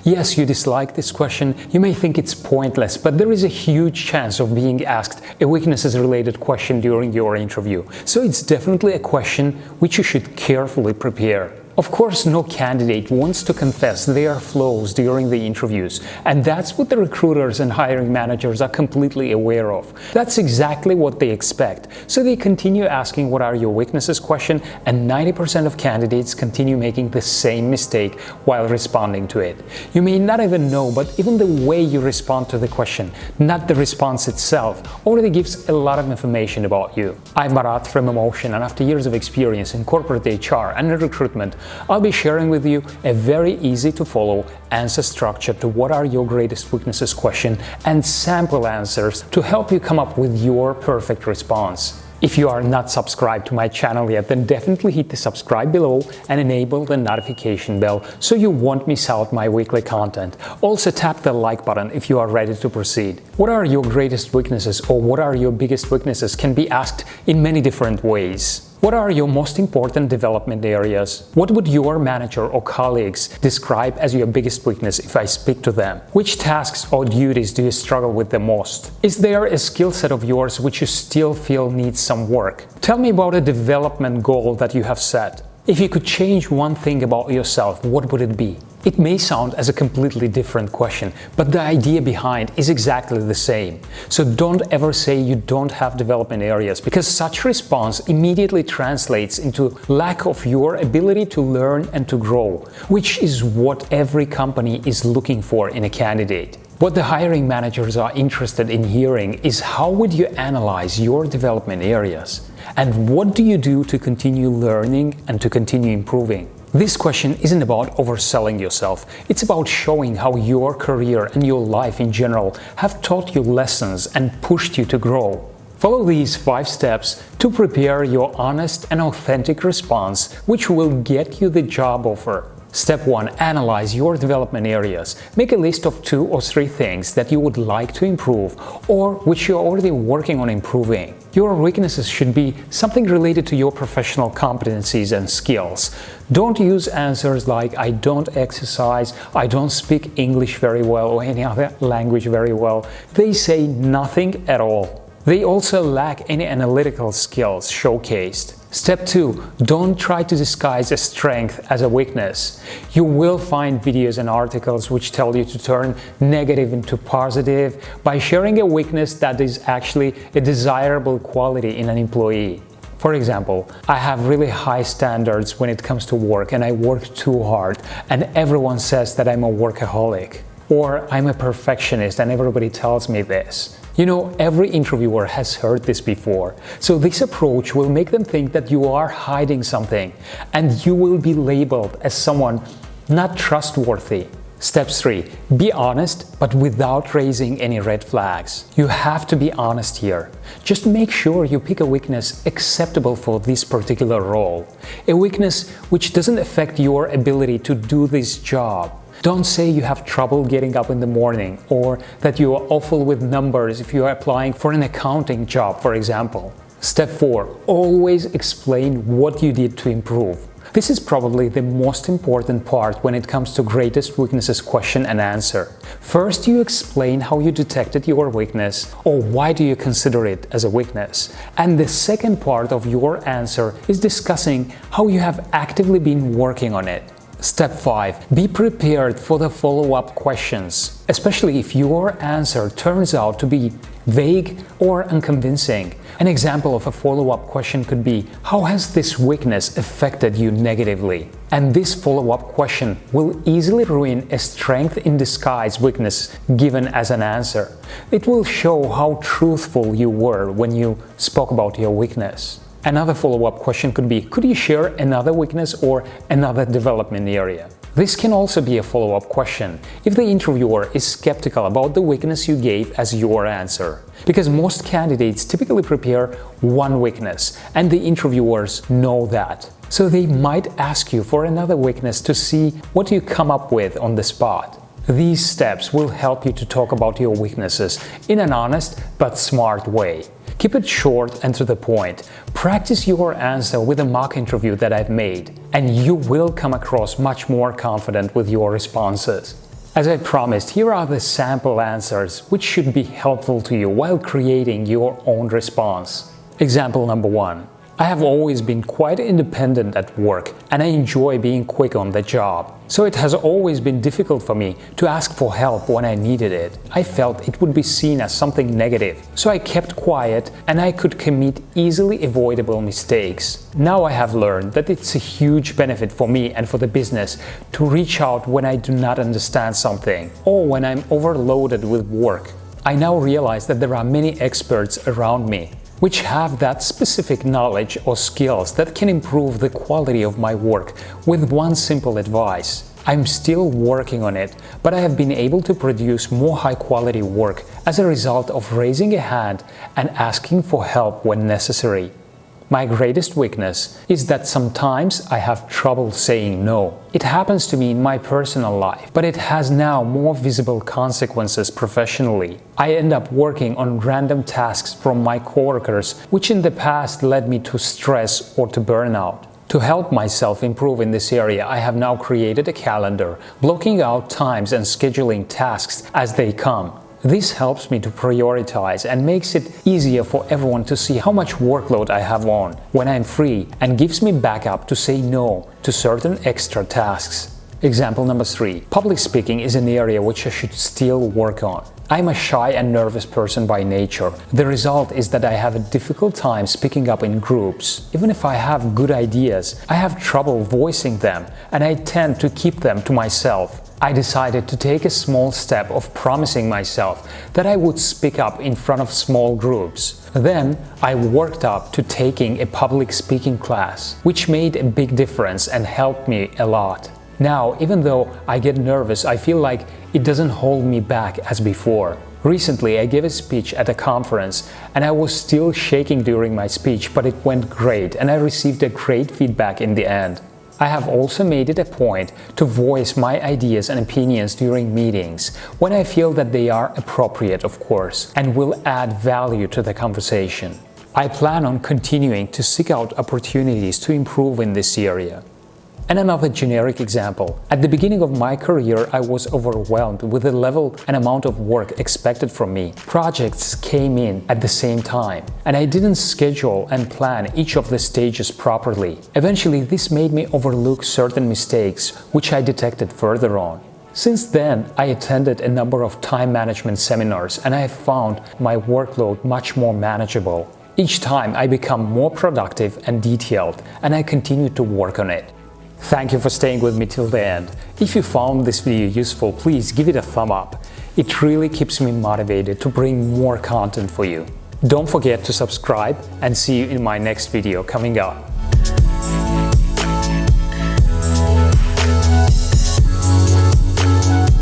Yes, you dislike this question, you may think it's pointless, but there is a huge chance of being asked a weaknesses-related question during your interview. So it's definitely a question which you should carefully prepare. Of course, no candidate wants to confess their flaws during the interviews, and that's what the recruiters and hiring managers are completely aware of. That's exactly what they expect. So they continue asking what are your weaknesses question, and 90% of candidates continue making the same mistake while responding to it. You may not even know, but even the way you respond to the question, not the response itself, already gives a lot of information about you. I'm Marat from EMMOTION, and after years of experience in corporate HR and recruitment, I'll be sharing with you a very easy to follow answer structure to what are your greatest weaknesses question and sample answers to help you come up with your perfect response. If you are not subscribed to my channel yet, then definitely hit the subscribe below and enable the notification bell so you won't miss out my weekly content. Also tap the like button if you are ready to proceed. What are your greatest weaknesses or what are your biggest weaknesses can be asked in many different ways. What are your most important development areas? What would your manager or colleagues describe as your biggest weakness if I speak to them? Which tasks or duties do you struggle with the most? Is there a skill set of yours which you still feel needs some work? Tell me about a development goal that you have set. If you could change one thing about yourself, what would it be? It may sound as a completely different question, but the idea behind is exactly the same. So don't ever say you don't have development areas, because such response immediately translates into lack of your ability to learn and to grow, which is what every company is looking for in a candidate. What the hiring managers are interested in hearing is how would you analyze your development areas? And what do you do to continue learning and to continue improving? This question isn't about overselling yourself, it's about showing how your career and your life in general have taught you lessons and pushed you to grow. Follow these 5 steps to prepare your honest and authentic response, which will get you the job offer. Step 1. Analyze your development areas. Make a list of 2 or 3 things that you would like to improve or which you're already working on improving. Your weaknesses should be something related to your professional competencies and skills. Don't use answers like I don't exercise, I don't speak English very well or any other language very well. They say nothing at all. They also lack any analytical skills showcased. Step 2. Don't try to disguise a strength as a weakness. You will find videos and articles which tell you to turn negative into positive by sharing a weakness that is actually a desirable quality in an employee. For example, I have really high standards when it comes to work and I work too hard and everyone says that I'm a workaholic. Or I'm a perfectionist and everybody tells me this. You know, every interviewer has heard this before, so this approach will make them think that you are hiding something and you will be labeled as someone not trustworthy. Step 3. Be honest, but without raising any red flags. You have to be honest here. Just make sure you pick a weakness acceptable for this particular role. A weakness which doesn't affect your ability to do this job. Don't say you have trouble getting up in the morning or that you are awful with numbers if you are applying for an accounting job, for example. Step 4. Always explain what you did to improve. This is probably the most important part when it comes to greatest weaknesses question and answer. First, you explain how you detected your weakness or why do you consider it as a weakness. And the second part of your answer is discussing how you have actively been working on it. Step 5. Be prepared for the follow-up questions, especially if your answer turns out to be vague or unconvincing. An example of a follow-up question could be, how has this weakness affected you negatively? And this follow-up question will easily ruin a strength in disguise weakness given as an answer. It will show how truthful you were when you spoke about your weakness. Another follow-up question could be, could you share another weakness or another development area? This can also be a follow-up question if the interviewer is skeptical about the weakness you gave as your answer. Because most candidates typically prepare one weakness, and the interviewers know that. So they might ask you for another weakness to see what you come up with on the spot. These steps will help you to talk about your weaknesses in an honest but smart way. Keep it short and to the point. Practice your answer with a mock interview that I've made, and you will come across much more confident with your responses. As I promised, here are the sample answers which should be helpful to you while creating your own response. Example number 1. I have always been quite independent at work and I enjoy being quick on the job. So it has always been difficult for me to ask for help when I needed it. I felt it would be seen as something negative, so I kept quiet and I could commit easily avoidable mistakes. Now I have learned that it's a huge benefit for me and for the business to reach out when I do not understand something or when I'm overloaded with work. I now realize that there are many experts around me which have that specific knowledge or skills that can improve the quality of my work with one simple advice. I'm still working on it, but I have been able to produce more high-quality work as a result of raising a hand and asking for help when necessary. My greatest weakness is that sometimes I have trouble saying no. It happens to me in my personal life, but it has now more visible consequences professionally. I end up working on random tasks from my coworkers, which in the past led me to stress or to burnout. To help myself improve in this area, I have now created a calendar, blocking out times and scheduling tasks as they come. This helps me to prioritize and makes it easier for everyone to see how much workload I have on when I'm free and gives me backup to say no to certain extra tasks. Example number 3. Public speaking is an area which I should still work on. I'm a shy and nervous person by nature. The result is that I have a difficult time speaking up in groups. Even if I have good ideas, I have trouble voicing them and I tend to keep them to myself. I decided to take a small step of promising myself that I would speak up in front of small groups. Then I worked up to taking a public speaking class, which made a big difference and helped me a lot. Now, even though I get nervous, I feel like it doesn't hold me back as before. Recently, I gave a speech at a conference and I was still shaking during my speech, but it went great and I received a great feedback in the end. I have also made it a point to voice my ideas and opinions during meetings, when I feel that they are appropriate, of course, and will add value to the conversation. I plan on continuing to seek out opportunities to improve in this area. And another generic example. At the beginning of my career, I was overwhelmed with the level and amount of work expected from me. Projects came in at the same time, and I didn't schedule and plan each of the stages properly. Eventually, this made me overlook certain mistakes, which I detected further on. Since then, I attended a number of time management seminars, and I have found my workload much more manageable. Each time, I become more productive and detailed, and I continue to work on it. Thank you for staying with me till the end. If you found this video useful, please give it a thumb up. It really keeps me motivated to bring more content for you. Don't forget to subscribe and see you in my next video coming up.